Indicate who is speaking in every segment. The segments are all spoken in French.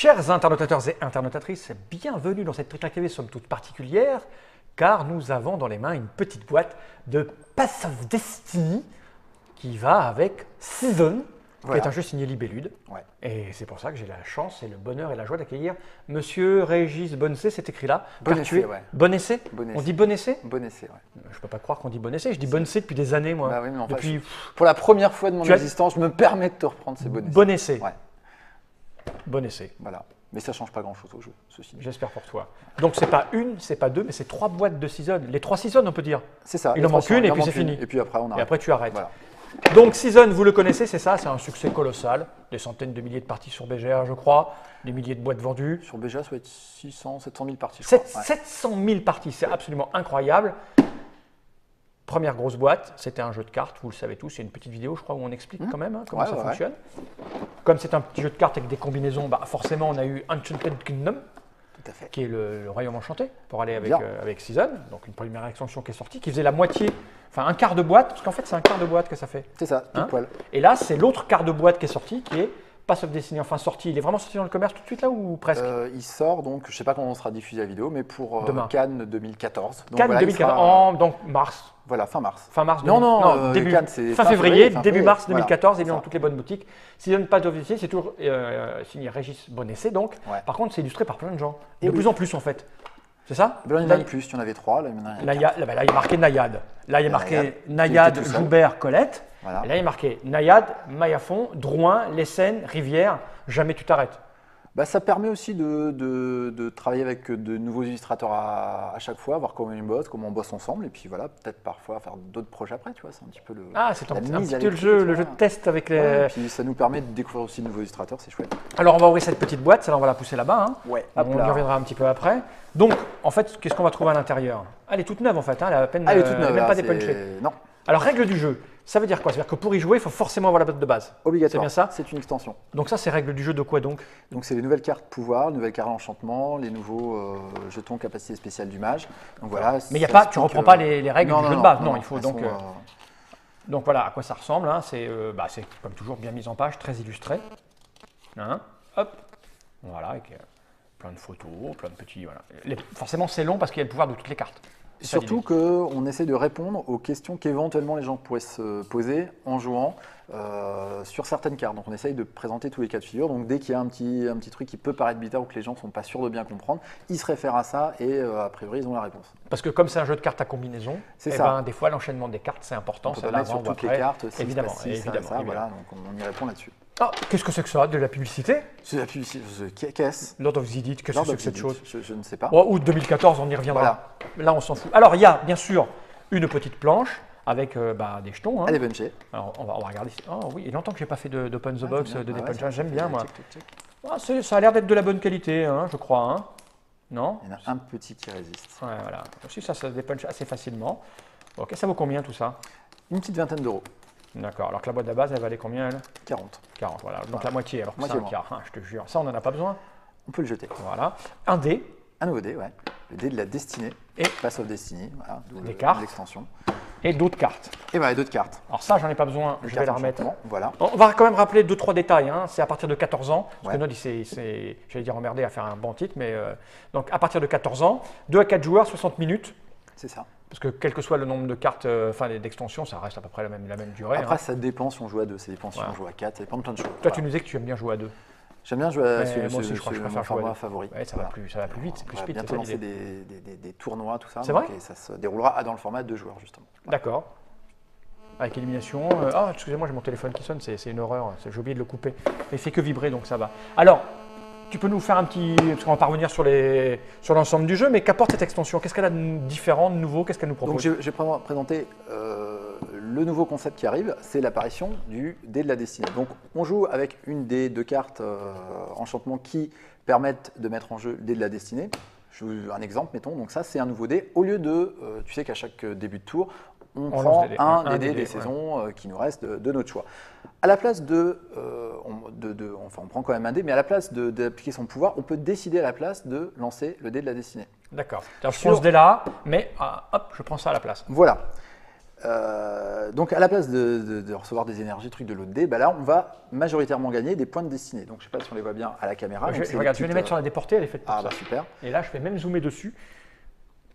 Speaker 1: Chers internautateurs et internautatrices, bienvenue dans cette TrickLive somme toute particulière, car nous avons dans les mains une petite boîte de Path of Destiny qui va avec Season, qui est un jeu signé Libellude.
Speaker 2: Ouais.
Speaker 1: Et c'est pour ça que j'ai la chance et le bonheur et la joie d'accueillir Monsieur Régis Bonnessé, c'est écrit là.
Speaker 2: Bonnessé, ouais.
Speaker 1: Bonnessé.
Speaker 2: Bonnessé.
Speaker 1: On dit Bonnessé?
Speaker 2: Bonnessé, ouais.
Speaker 1: Je peux pas croire qu'on dit Bonnessé, je dis Bonnessé depuis des années, moi.
Speaker 2: Bah oui, mais enfin,
Speaker 1: depuis...
Speaker 2: pour la première fois de mon existence, je me permets de te reprendre ces Bonnessé.
Speaker 1: Bonnessé.
Speaker 2: Ouais.
Speaker 1: Bonnessé.
Speaker 2: Voilà. Mais ça change pas grand-chose au jeu, ceci dit.
Speaker 1: J'espère pour toi. Donc c'est pas une, c'est pas deux, mais c'est 3 boîtes de Season. Les 3 Seasons, on peut dire.
Speaker 2: C'est ça.
Speaker 1: Il en manque une et puis c'est fini.
Speaker 2: Et puis après, on arrête.
Speaker 1: Et après, tu arrêtes.
Speaker 2: Voilà.
Speaker 1: Donc Season, vous le connaissez, c'est ça, c'est un succès colossal. Des centaines de milliers de parties sur BGA, je crois. Des milliers de boîtes vendues.
Speaker 2: Sur BGA, ça va être 600, 700 000 parties. Je crois.
Speaker 1: 700 000 parties, c'est absolument incroyable. Première grosse boîte, c'était un jeu de cartes, vous le savez tous, il y a une petite vidéo je crois où on explique quand même comment ça fonctionne. Comme c'est un petit jeu de cartes avec des combinaisons, bah forcément on a eu Enchanted Kingdom,
Speaker 2: Tout à fait.
Speaker 1: qui est le royaume enchanté, pour aller avec Season, donc une première extension qui est sortie, qui faisait la moitié, enfin un quart de boîte, parce qu'en fait c'est un quart de boîte que ça fait.
Speaker 2: C'est ça, pile poil.
Speaker 1: Et là c'est l'autre quart de boîte qui est sorti, qui est Path of Destiny, enfin sorti, il est vraiment sorti dans le commerce tout de suite là ou presque?
Speaker 2: Il sort donc, je ne sais pas quand on sera diffusé la vidéo, mais pour Cannes 2014. Donc,
Speaker 1: Cannes
Speaker 2: voilà,
Speaker 1: 2014, donc mars.
Speaker 2: Voilà, fin mars.
Speaker 1: Fin mars.
Speaker 2: Non,
Speaker 1: début,
Speaker 2: Cannes, c'est
Speaker 1: fin février,
Speaker 2: fin
Speaker 1: début mars 2014,
Speaker 2: voilà,
Speaker 1: il est dans toutes les bonnes boutiques. Season Path of Destiny, c'est toujours signé Régis Bonnessé, donc.
Speaker 2: Ouais.
Speaker 1: Par contre, c'est illustré par plein de gens.
Speaker 2: Et
Speaker 1: De plus en plus, en fait. C'est ça?
Speaker 2: Là, il y en a plus, il y en avait 3. Là, il y en a
Speaker 1: là, il y a marqué Nayade. Là, il y a marqué Nayade, Joubert, Colette.
Speaker 2: Voilà.
Speaker 1: Et là, il y a marqué Nayade, Maillafond, Drouin, Lessènes, Rivière, jamais tu t'arrêtes.
Speaker 2: Bah, ça permet aussi de travailler avec de nouveaux illustrateurs à chaque fois, voir comment ils bossent, comment on bosse ensemble, et puis voilà, peut-être parfois faire d'autres projets après, tu vois, c'est un petit peu le.
Speaker 1: Ah, c'est un petit peu le jeu de test avec les.
Speaker 2: Ouais, et puis ça nous permet de découvrir aussi de nouveaux illustrateurs, c'est chouette.
Speaker 1: Alors on va ouvrir cette petite boîte, celle-là on va la pousser là-bas. Hein.
Speaker 2: Ouais.
Speaker 1: On y reviendra un petit peu après. Donc, en fait, qu'est-ce qu'on va trouver à l'intérieur? Elle est toute neuve en fait, hein, elle a à peine,
Speaker 2: elle est toute neuve,
Speaker 1: même pas dépunchée.
Speaker 2: Non.
Speaker 1: Alors, règle du jeu, ça veut dire quoi? C'est-à-dire que pour y jouer, il faut forcément avoir la boîte de base.
Speaker 2: Obligatoire.
Speaker 1: C'est bien ça?
Speaker 2: C'est une extension.
Speaker 1: Donc ça, c'est règle du jeu de quoi donc?
Speaker 2: Donc c'est les nouvelles cartes pouvoir, les nouvelles cartes enchantement, les nouveaux jetons capacité spéciale du mage. Donc voilà.
Speaker 1: Mais il y a pas, tu reprends pas les règles du jeu de base. Non, il faut donc.
Speaker 2: Sont,
Speaker 1: donc voilà à quoi ça ressemble. Hein. C'est comme toujours bien mis en page, très illustré. Hein, hop. Voilà, avec plein de photos, plein de petits. Voilà. Forcément, c'est long parce qu'il y a le pouvoir de toutes les cartes.
Speaker 2: Surtout qu'on essaie de répondre aux questions qu'éventuellement les gens pourraient se poser en jouant sur certaines cartes. Donc on essaye de présenter tous les cas de figure. Donc dès qu'il y a un petit truc qui peut paraître bizarre ou que les gens ne sont pas sûrs de bien comprendre, ils se réfèrent à ça et a priori ils ont la réponse.
Speaker 1: Parce que comme c'est un jeu de cartes à combinaison, des fois l'enchaînement des cartes c'est important.
Speaker 2: On peut mettre sur toutes les cartes,
Speaker 1: évidemment.
Speaker 2: Voilà, donc on y répond là-dessus.
Speaker 1: Ah, qu'est-ce que c'est que ça? De la publicité?
Speaker 2: C'est de la publicité. Qu'est-ce?
Speaker 1: Lord of the Edit, qu'est-ce que c'est que cette chose?
Speaker 2: Je ne sais pas.
Speaker 1: Oh, août 2014, on y reviendra. Voilà. Là, on s'en fout. Alors, il y a bien sûr une petite planche avec des jetons. Hein.
Speaker 2: Elle est punchée.
Speaker 1: Alors, on va regarder. Oh oui, il y a longtemps que je n'ai pas fait d'Open the Box, de dépunchage. J'aime bien, moi. Ah, ça a l'air d'être de la bonne qualité, hein, je crois. Hein. Non?
Speaker 2: Il y en a un petit qui résiste.
Speaker 1: Ouais, voilà. Aussi, ça se dépunche assez facilement. Ok, ça vaut combien tout ça?
Speaker 2: Une petite vingtaine d'euros. D'accord.
Speaker 1: Alors que la boîte de base, elle valait combien, elle?
Speaker 2: 40.
Speaker 1: 40, voilà. Donc la moitié, alors que c'est un quart, hein, je te jure. Ça, on n'en a pas besoin.
Speaker 2: On peut le jeter.
Speaker 1: Voilà. Un dé.
Speaker 2: Un nouveau dé, ouais. Le dé de la destinée.
Speaker 1: Et
Speaker 2: Path of Destiny, voilà.
Speaker 1: Des cartes.
Speaker 2: L'extension.
Speaker 1: Et d'autres cartes.
Speaker 2: Et voilà, d'autres cartes.
Speaker 1: Alors ça, j'en ai pas besoin, je vais la remettre.
Speaker 2: Voilà.
Speaker 1: On va quand même rappeler 2-3 détails. Hein. C'est à partir de 14 ans. Parce que Nod, j'allais dire emmerdé à faire un bon titre, mais donc à partir de 14 ans, 2 à 4 joueurs, 60 minutes.
Speaker 2: C'est ça.
Speaker 1: Parce que quel que soit le nombre de cartes, d'extensions, ça reste à peu près la même durée.
Speaker 2: Après,
Speaker 1: hein.
Speaker 2: ça dépend si on joue à 2, ça dépend si on joue à 4, ça dépend de plein de choses.
Speaker 1: Toi, tu nous disais que tu aimes bien jouer à 2.
Speaker 2: J'aime bien jouer à
Speaker 1: moi aussi, je crois que je préfère jouer à 2.
Speaker 2: Favori.
Speaker 1: Ouais, ça va plus vite, c'est plus speed.
Speaker 2: On va bientôt lancer des tournois, tout ça.
Speaker 1: C'est vrai?
Speaker 2: Et ça se déroulera dans le format de 2 joueurs, justement.
Speaker 1: D'accord. Avec élimination. Ah, excusez-moi, j'ai mon téléphone qui sonne, c'est une horreur. J'ai oublié de le couper. Mais il fait que vibrer, donc ça va. Alors, tu peux nous faire un petit. Parce qu'on va pas revenir sur l'ensemble du jeu, mais qu'apporte cette extension? Qu'est-ce qu'elle a de différent, de nouveau? Qu'est-ce qu'elle nous propose?
Speaker 2: Donc, j'ai présenté le nouveau concept qui arrive, c'est l'apparition du dé de la destinée. Donc, on joue avec une des 2 cartes enchantement qui permettent de mettre en jeu le dé de la destinée. Je vous un exemple, mettons. Donc, ça, c'est un nouveau dé. Au lieu de. Tu sais qu'à chaque début de tour, on prend un des dés des saisons qui nous reste de notre choix. À la place on prend quand même un dé, mais à la place d'appliquer son pouvoir, on peut décider à la place de lancer le dé de la destinée.
Speaker 1: D'accord. Je prends ce dé là, mais hop, je prends ça à la place.
Speaker 2: Voilà. Donc à la place de recevoir des énergies, trucs de l'autre dé, bah là on va majoritairement gagner des points de destinée. Donc je ne sais pas si on les voit bien à la caméra.
Speaker 1: Je vais les mettre sur la déportée, elle est faite pour ça.
Speaker 2: Bah super.
Speaker 1: Et là je vais même zoomer dessus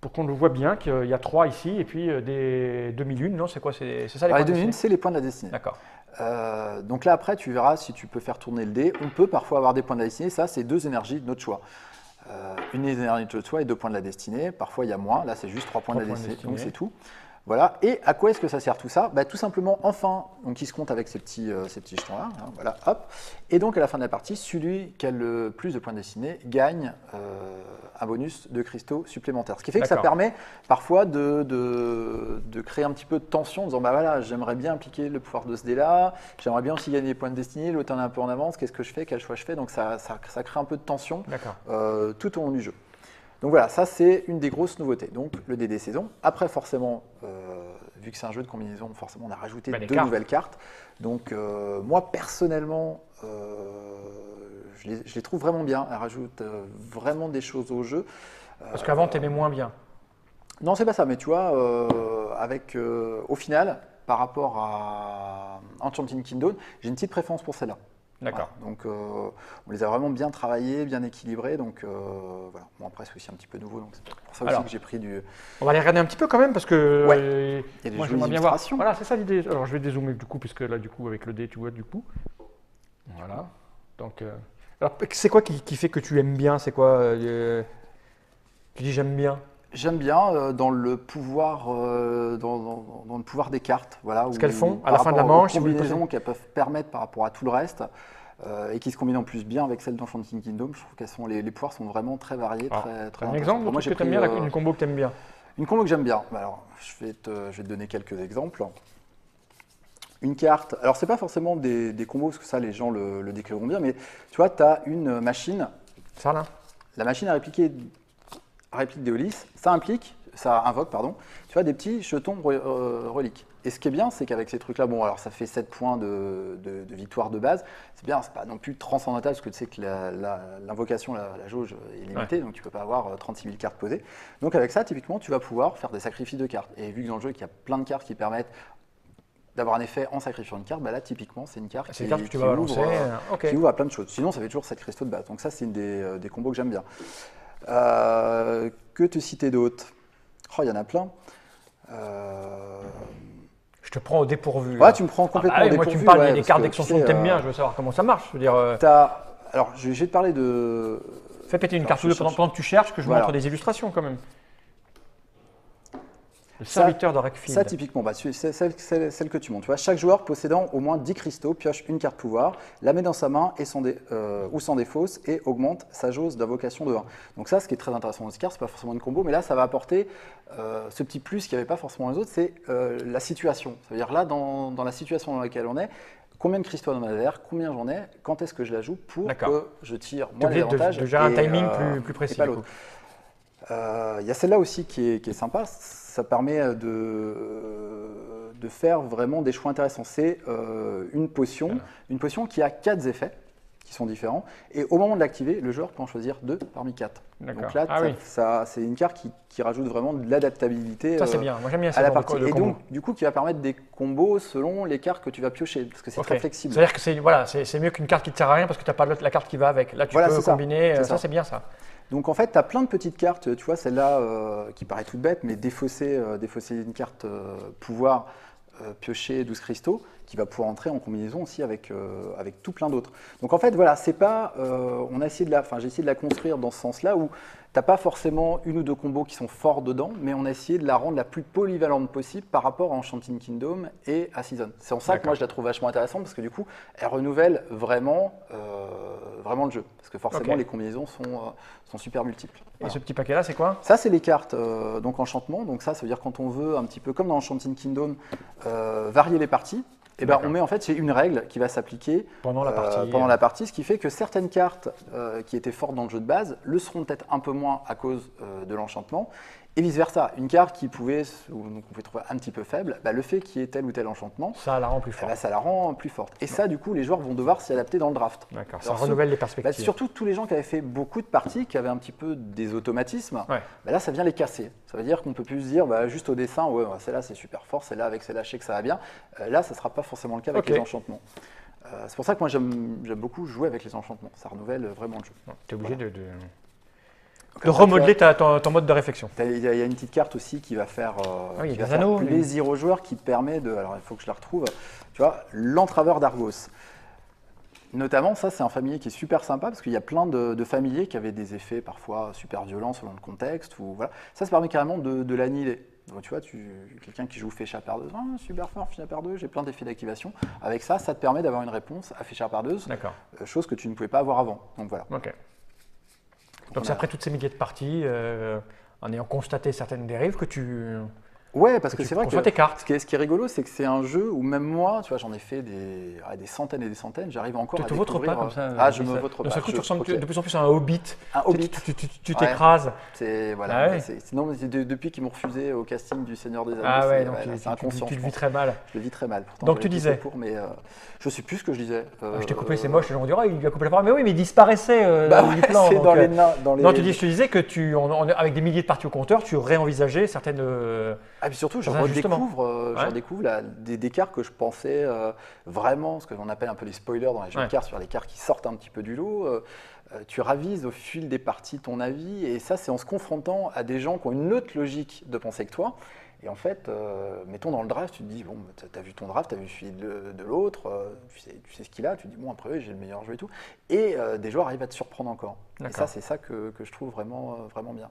Speaker 1: pour qu'on le voit bien qu'il y a 3 ici et puis des demi-lunes, non c'est quoi? C'est ça les points
Speaker 2: Les
Speaker 1: de destinée?
Speaker 2: demi-lunes, c'est les points de la destinée.
Speaker 1: D'accord.
Speaker 2: Donc là après tu verras si tu peux faire tourner le dé. On peut parfois avoir des points de la destinée, ça c'est 2 énergies de notre choix. Une énergie de notre choix et 2 points de la destinée. Parfois il y a moins, là c'est juste 3 points de la destinée, donc c'est tout. Voilà, et à quoi est-ce que ça sert tout ça? Tout simplement, enfin, donc il se compte avec ces petits jetons-là, hein, voilà, hop. Et donc à la fin de la partie, celui qui a le plus de points destinés gagne un bonus de cristaux supplémentaires. Ce qui fait que ça permet parfois de créer un petit peu de tension en disant, bah voilà, j'aimerais bien appliquer le pouvoir de ce dé-là, j'aimerais bien aussi gagner des points de destinée, l'autre en est un peu en avance, qu'est-ce que je fais, quel choix je fais? Donc ça crée un peu de tension tout au long du jeu. Donc voilà, ça c'est une des grosses nouveautés. Donc le dé des saisons. Après forcément, vu que c'est un jeu de combinaison, forcément on a rajouté 2 nouvelles cartes. Donc moi personnellement, je les trouve vraiment bien. Elles rajoutent vraiment des choses au jeu.
Speaker 1: Parce qu'avant tu aimais moins bien.
Speaker 2: Non, c'est pas ça, mais tu vois, au final, par rapport à Enchanted Kingdom, j'ai une petite préférence pour celle-là.
Speaker 1: D'accord.
Speaker 2: Voilà. Donc on les a vraiment bien travaillés, bien équilibrés. Donc voilà. Bon, après c'est aussi un petit peu nouveau, donc c'est pour ça aussi que j'ai pris du.
Speaker 1: On va les regarder un petit peu quand même parce que
Speaker 2: il y a des
Speaker 1: moi j'aimerais bien voir.
Speaker 2: illustrations.
Speaker 1: Voilà, c'est ça l'idée. Alors je vais dézoomer du coup puisque là du coup avec le dé tu vois du coup. Voilà. Donc alors c'est quoi qui fait que tu aimes bien? C'est quoi tu dis j'aime bien?
Speaker 2: J'aime bien dans le pouvoir, dans le pouvoir des cartes, voilà.
Speaker 1: Ce qu'elles font à la fin de la manche,
Speaker 2: les combinaisons qu'elles peuvent permettre par rapport à tout le reste, et qui se combinent en plus bien avec celles d'Enchanted Kingdom. Je trouve qu'elles sont les pouvoirs sont vraiment très variés, très.
Speaker 1: Un exemple de truc que tu aimes bien, une combo que tu aimes bien?
Speaker 2: Une combo que j'aime bien. Alors, je vais te donner quelques exemples. Une carte. Alors c'est pas forcément des combos parce que ça les gens le décriront bien, mais tu vois, tu as une machine.
Speaker 1: Ça là.
Speaker 2: La machine à réplique d'Eolis, ça invoque, tu vois, des petits jetons reliques. Et ce qui est bien, c'est qu'avec ces trucs-là, bon, alors ça fait 7 points de victoire de base. C'est bien, c'est pas non plus transcendantal, parce que tu sais que l'invocation, la jauge est limitée, donc tu peux pas avoir 36 000 cartes posées. Donc avec ça, typiquement, tu vas pouvoir faire des sacrifices de cartes. Et vu que dans le jeu, il y a plein de cartes qui permettent d'avoir un effet en sacrifiant une carte, là, typiquement, c'est une carte qui ouvre à plein de choses. Sinon, ça fait toujours 7 cristaux de base. Donc ça, c'est une des combos que j'aime bien. Que te citer d'autres? Oh, il y en a plein.
Speaker 1: Je te prends au dépourvu.
Speaker 2: Ouais, tu me prends complètement au dépourvu.
Speaker 1: Moi, tu me parles des cartes d'extension que tu aimes bien, je veux savoir comment ça marche. Je veux dire,
Speaker 2: alors, je vais te parler de.
Speaker 1: Fais péter une carte ou deux pendant que tu cherches, que je montre des illustrations quand même. Le serviteur de Rackfield.
Speaker 2: Ça, typiquement, c'est celle que tu montes. Tu vois, chaque joueur possédant au moins 10 cristaux pioche une carte pouvoir, la met dans sa main et ou s'en défausse et augmente sa jauge d'invocation de 1. Donc ça, ce qui est très intéressant dans cette carte, c'est pas forcément une combo, mais là, ça va apporter ce petit plus qu'il n'y avait pas forcément dans les autres, c'est la situation. Ça veut dire là, dans la situation dans laquelle on est, combien de cristaux dans ma verre, combien j'en ai, quand est-ce que je la joue pour que je tire moi les avantages
Speaker 1: de gérer un timing plus précis.
Speaker 2: Il y a celle-là aussi qui est sympa. Ça permet de faire vraiment des choix intéressants. C'est une potion qui a 4 effets qui sont différents. Et au moment de l'activer, le joueur peut en choisir 2 parmi 4. Donc là, c'est une carte qui rajoute vraiment de l'adaptabilité.
Speaker 1: Ça, c'est bien. Moi, j'aime bien
Speaker 2: à la partie. Et donc, du coup, qui va permettre des combos selon les cartes que tu vas piocher, parce que c'est très flexible.
Speaker 1: C'est-à-dire que c'est mieux qu'une carte qui ne te sert à rien parce que tu n'as pas la carte qui va avec. Là, tu peux combiner. Ça, c'est bien ça.
Speaker 2: Donc en fait, tu as plein de petites cartes, tu vois, celle-là qui paraît toute bête, mais défausser une carte pouvoir piocher 12 cristaux, qui va pouvoir entrer en combinaison aussi avec tout plein d'autres. Donc en fait, voilà, c'est pas, j'ai essayé de la construire dans ce sens-là où tu n'as pas forcément une ou deux combos qui sont forts dedans, mais on a essayé de la rendre la plus polyvalente possible par rapport à Enchanted Kingdom et à Season. C'est en ça que moi je la trouve vachement intéressante parce que du coup, elle renouvelle vraiment le jeu. Parce que forcément, les combinaisons sont super multiples.
Speaker 1: Et ce petit paquet-là, c'est quoi?
Speaker 2: Ça, c'est les cartes donc enchantement. Donc ça veut dire quand on veut un petit peu comme dans Enchanted Kingdom, varier les parties. Et ben, on met en fait, c'est une règle qui va s'appliquer pendant la partie, ce qui fait que certaines cartes qui étaient fortes dans le jeu de base le seront peut-être un peu moins à cause de l'enchantement. Et vice-versa, une carte qui pouvait, donc on pouvait trouver un petit peu faible, bah, le fait qu'il y ait tel ou tel enchantement,
Speaker 1: Ça la rend plus
Speaker 2: eh
Speaker 1: forte.
Speaker 2: ben, ça la rend plus forte. Et ça, du coup, les joueurs vont devoir s'y adapter dans le draft.
Speaker 1: D'accord, ça
Speaker 2: Alors,
Speaker 1: renouvelle les
Speaker 2: bah,
Speaker 1: perspectives.
Speaker 2: surtout tous les gens qui avaient fait beaucoup de parties, qui avaient un petit peu des automatismes,
Speaker 1: Ouais.
Speaker 2: bah là, ça vient les casser. Ça veut dire qu'on peut plus se dire, bah, juste au dessin, ouais, celle-là c'est super fort, celle-là avec celle-là je sais que ça va bien. Là, ça ne sera pas forcément le cas avec
Speaker 1: Ok.
Speaker 2: les enchantements. C'est pour ça que moi j'aime beaucoup jouer avec les enchantements. Ça renouvelle vraiment le jeu.
Speaker 1: Tu es obligé
Speaker 2: Donc,
Speaker 1: de
Speaker 2: après,
Speaker 1: remodeler ton mode de réflexion.
Speaker 2: Il y a une petite carte aussi qui va faire,
Speaker 1: il y a
Speaker 2: qui va
Speaker 1: des
Speaker 2: faire
Speaker 1: anneaux,
Speaker 2: plaisir aux joueurs, qui permet de. Alors il faut que je la retrouve. Tu vois, l'entraveur d'Argos. Notamment, ça c'est un familier qui est super sympa parce qu'il y a plein de familiers qui avaient des effets parfois super violents selon le contexte. Ou, voilà. Ça permet carrément de l'annihiler. Donc tu vois, quelqu'un qui joue Fécha perdeuse, super fort, Fécha perdeuse, j'ai plein d'effets d'activation. Avec ça, ça te permet d'avoir une réponse à Fécha perdeuse, chose que tu ne pouvais pas avoir avant. Donc voilà.
Speaker 1: Ok. Donc c'est après toutes ces milliers de parties, en ayant constaté certaines dérives, que tu
Speaker 2: Ouais, parce que c'est vrai
Speaker 1: conçois
Speaker 2: que
Speaker 1: tes cartes.
Speaker 2: ce qui est rigolo, c'est que c'est un jeu où même moi, tu vois, j'en ai fait des centaines et des centaines, j'arrive encore
Speaker 1: Tu
Speaker 2: à
Speaker 1: te vautres
Speaker 2: découvrir.
Speaker 1: pas comme ça.
Speaker 2: Ah, je me vautre
Speaker 1: D'un
Speaker 2: pas.
Speaker 1: seul coup, tu ressembles
Speaker 2: ok.
Speaker 1: de plus en plus à un hobbit.
Speaker 2: Un hobbit.
Speaker 1: Tu t'écrases.
Speaker 2: C'est voilà.
Speaker 1: Ah ouais.
Speaker 2: Sinon, depuis qu'ils m'ont refusé au casting du Seigneur des Anneaux,
Speaker 1: Ah ouais,
Speaker 2: c'est
Speaker 1: donc
Speaker 2: c'est inconscient.
Speaker 1: tu le
Speaker 2: je
Speaker 1: vis
Speaker 2: pense.
Speaker 1: très mal.
Speaker 2: Je le vis très mal. Pourtant,
Speaker 1: Donc
Speaker 2: j'avais
Speaker 1: tu
Speaker 2: poussé
Speaker 1: disais.
Speaker 2: pour, mais je sais plus ce que je disais.
Speaker 1: Je t'ai coupé, c'est moche. Les gens vont dire, il lui a coupé la parole. Mais oui, mais il disparaissait
Speaker 2: Bah
Speaker 1: du
Speaker 2: ouais,
Speaker 1: plan.
Speaker 2: c'est
Speaker 1: donc,
Speaker 2: dans les nains. Dans les...
Speaker 1: Non, je te disais que avec des milliers de parties au compteur, tu réenvisageais certaines.
Speaker 2: Ah, puis surtout, je
Speaker 1: Dans un ajustement.
Speaker 2: redécouvre des cartes que je pensais vraiment, ce qu'on appelle un peu les spoilers dans les jeux de cartes, sur les cartes qui sortent un petit peu du lot. Tu ravises au fil des parties ton avis, et ça, c'est en se confrontant à des gens qui ont une autre logique de pensée que toi. Et en fait, mettons dans le draft, tu te dis, bon, tu as vu ton draft, tu as vu celui de l'autre, tu sais ce qu'il a, tu te dis, bon, après, j'ai le meilleur jeu et tout. Et des joueurs arrivent à te surprendre encore. Et ça, c'est ça que je trouve vraiment, vraiment bien.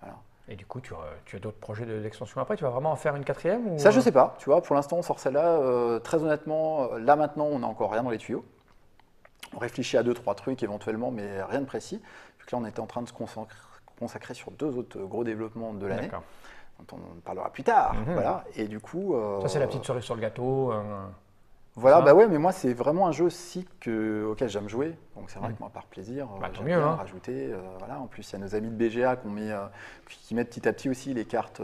Speaker 2: Voilà.
Speaker 1: Et du coup, tu as d'autres projets d'extension après. Tu vas vraiment en faire une quatrième ou...
Speaker 2: Ça, je sais pas. Tu vois, pour l'instant, on sort celle-là. Très honnêtement, là maintenant, on n'a encore rien dans les tuyaux. On réfléchit à 2-3 trucs éventuellement, mais rien de précis. Vu que là, on était en train de se consacrer sur 2 autres gros développements de l'année, dont on parlera plus tard. Voilà. Et du coup,
Speaker 1: ça, c'est la petite cerise sur le gâteau.
Speaker 2: Voilà, bah ouais, mais moi, c'est vraiment un jeu aussi auquel j'aime jouer. Donc, c'est vrai que moi, par plaisir, j'aime bien rajouter. Voilà. En plus, il y a nos amis de BGA qui mettent petit à petit aussi les cartes,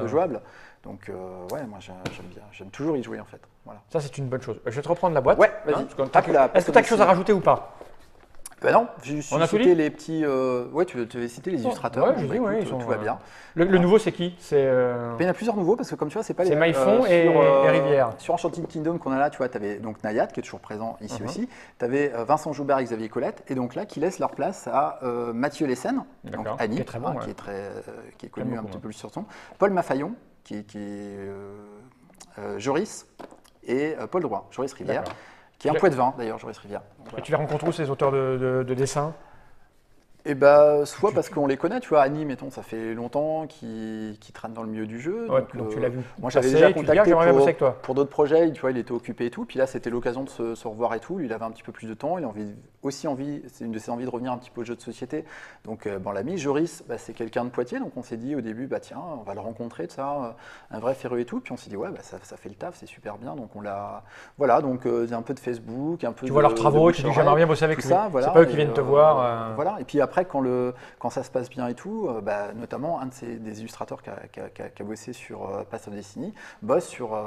Speaker 2: jouables. Donc, ouais, moi, j'aime bien. J'aime toujours y jouer, en fait. Voilà.
Speaker 1: Ça, c'est une bonne chose. Je vais te reprendre la boîte.
Speaker 2: Ouais, vas-y.
Speaker 1: Est-ce que tu as quelque chose à rajouter ou pas?
Speaker 2: Ben non, j'ai cité les petits. Ouais, tu veux citer les illustrateurs.
Speaker 1: Ouais, j'ai dit, ouais,
Speaker 2: tout va bien.
Speaker 1: Le nouveau, c'est qui?
Speaker 2: Il y en a plusieurs nouveaux parce que, comme tu vois, c'est pas les.
Speaker 1: C'est Maifon et Rivière.
Speaker 2: Sur Enchanted Kingdom qu'on a là, tu vois, tu avais donc Nayat qui est toujours présent ici aussi. Tu avais Vincent Joubert et Xavier Colette, et donc là, qui laissent leur place à Mathieu Lessen, donc Annie, qui est connu un petit peu plus sur son. Paul Maffaillon, qui est Joris, et Paul Drouin, Joris Rivière. Qui est un poids de vin d'ailleurs, Joris Rivière.
Speaker 1: Et tu les rencontres où ces auteurs de dessins?
Speaker 2: Eh ben, soit parce qu'on les connaît, tu vois, Annie, mettons, ça fait longtemps qu'il traîne dans le milieu du jeu.
Speaker 1: Ouais, donc tu l'as vu.
Speaker 2: Moi, j'avais déjà contacté
Speaker 1: pour
Speaker 2: d'autres projets, tu vois, il était occupé et tout. Puis là, c'était l'occasion de se revoir et tout. Lui, il avait un petit peu plus de temps. Il a c'est une de ses envies de revenir un petit peu au jeu de société. Donc, on l'a mis. Joris, c'est quelqu'un de Poitiers. Donc, on s'est dit au début, tiens, on va le rencontrer, ça, un vrai féru et tout. Puis on s'est dit, ouais, ça fait le taf, c'est super bien. Donc, on l'a. Voilà, donc, il y a un peu de Facebook, un peu
Speaker 1: tu vois leurs travaux, tu dis, j'aimerais bien bosser avec lui.
Speaker 2: Ça, voilà,
Speaker 1: c'est pas eux qui viennent te voir.
Speaker 2: Voilà, et puis après, quand ça se passe bien et tout, notamment un des illustrateurs qui a bossé sur Pass of Destiny bosse sur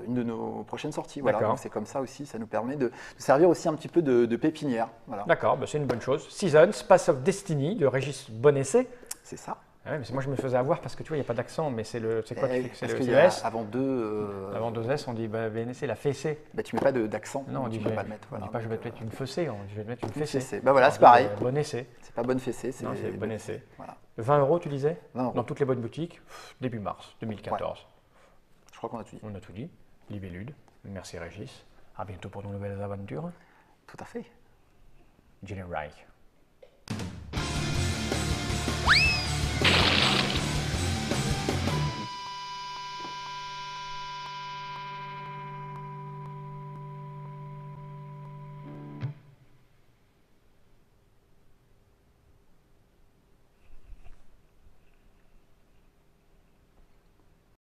Speaker 2: une de nos prochaines sorties. Voilà, donc c'est comme ça aussi, ça nous permet de servir aussi un petit peu de pépinière. Voilà.
Speaker 1: D'accord, c'est une bonne chose. Seasons, Pass of Destiny de Régis Bonessé.
Speaker 2: C'est ça.
Speaker 1: Ouais, mais moi je me faisais avoir parce que tu vois, il n'y a pas d'accent, mais c'est quoi
Speaker 2: c'est le S. Avant deux
Speaker 1: S, on dit BNC, la fessée.
Speaker 2: Tu mets pas d'accent.
Speaker 1: Non, on dit
Speaker 2: tu peux pas le mettre.
Speaker 1: On dit pas je vais te mettre une fessée, je vais te mettre une fessée.
Speaker 2: Voilà, c'est pareil.
Speaker 1: Bon essai.
Speaker 2: C'est pas bonne fessée, c'est
Speaker 1: bon essai.
Speaker 2: Voilà.
Speaker 1: 20 €, tu disais
Speaker 2: 20 €.
Speaker 1: Dans toutes les bonnes boutiques, début mars 2014.
Speaker 2: Ouais. Je crois qu'on a tout dit.
Speaker 1: On a tout dit. Libellude. Merci Régis. À bientôt pour de nouvelles aventures.
Speaker 2: Tout à fait.
Speaker 1: Jenny Reich.